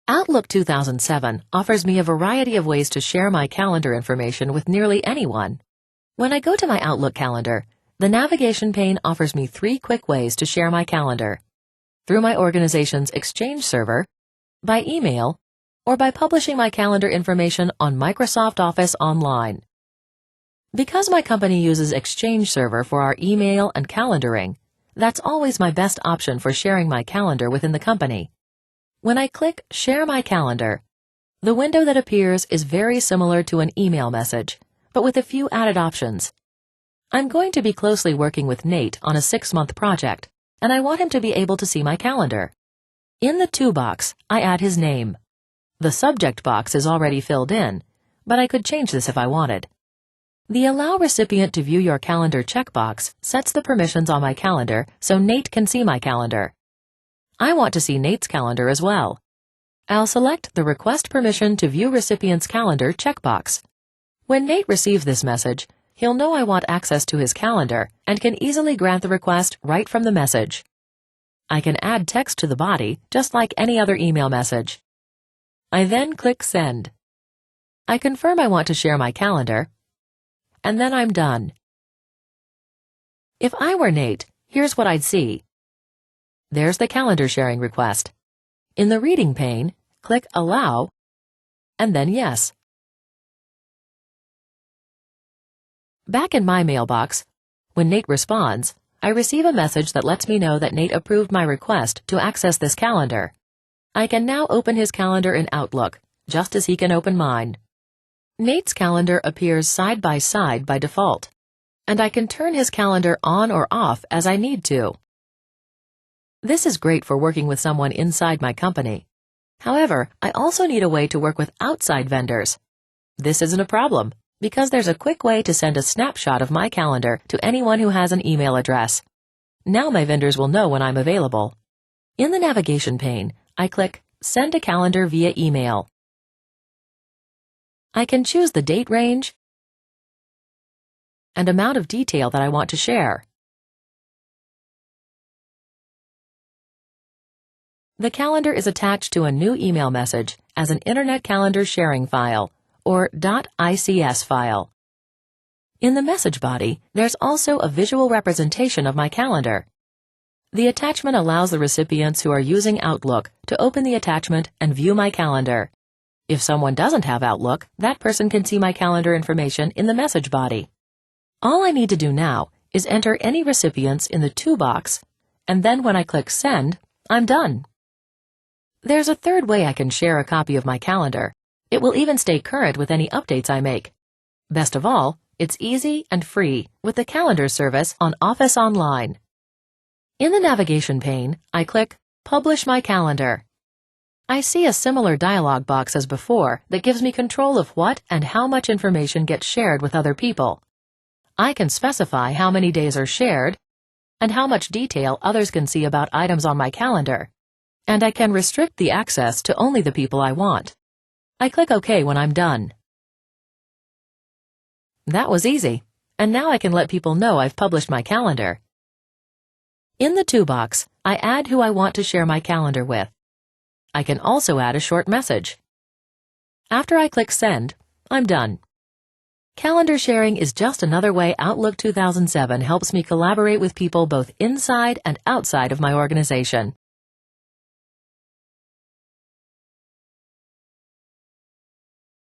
Outlook 2007 offers me a variety of ways to share my calendar information with nearly anyone. When I go to my Outlook calendar, the navigation pane offers me 3 quick ways to share my calendar: through my organization's Exchange server, by email, or by publishing my calendar information on Microsoft Office Online. Because my company uses Exchange server for our email and calendaring, that's always my best option for sharing my calendar within the company. When I click Share My Calendar, the window that appears is very similar to an email message, but with a few added options. I'm going to be closely working with Nate on a 6-month project, and I want him to be able to see my calendar. In the To box, I add his name. The subject box is already filled in, but I could change this if I wanted. The Allow Recipient to View Your Calendar checkbox sets the permissions on my calendar so Nate can see my calendar. I want to see Nate's calendar as well. I'll select the Request Permission to View Recipient's Calendar checkbox. When Nate receives this message, he'll know I want access to his calendar and can easily grant the request right from the message. I can add text to the body just like any other email message. I then click Send. I confirm I want to share my calendar, and then I'm done. If I were Nate, here's what I'd see. There's the calendar sharing request. In the reading pane, click Allow, and then Yes. Back in my mailbox, when Nate responds, I receive a message that lets me know that Nate approved my request to access this calendar. I can now open his calendar in Outlook, just as he can open mine. Nate's calendar appears side by side by default, and I can turn his calendar on or off as I need to. This is great for working with someone inside my company. However, I also need a way to work with outside vendors. This isn't a problem, because there's a quick way to send a snapshot of my calendar to anyone who has an email address. Now my vendors will know when I'm available. In the navigation pane, I click Send a Calendar via Email. I can choose the date range and amount of detail that I want to share. The calendar is attached to a new email message as an Internet Calendar Sharing File, or .ics file. In the message body, there's also a visual representation of my calendar. The attachment allows the recipients who are using Outlook to open the attachment and view my calendar. If someone doesn't have Outlook, that person can see my calendar information in the message body. All I need to do now is enter any recipients in the To box, and then when I click Send, I'm done. There's a third way I can share a copy of my calendar. It will even stay current with any updates I make. Best of all, it's easy and free with the calendar service on Office Online. In the navigation pane, I click Publish My Calendar. I see a similar dialog box as before that gives me control of what and how much information gets shared with other people. I can specify how many days are shared and how much detail others can see about items on my calendar. And I can restrict the access to only the people I want. I click OK when I'm done. That was easy, and now I can let people know I've published my calendar. In the To box, I add who I want to share my calendar with. I can also add a short message. After I click Send, I'm done. Calendar sharing is just another way Outlook 2007 helps me collaborate with people both inside and outside of my organization.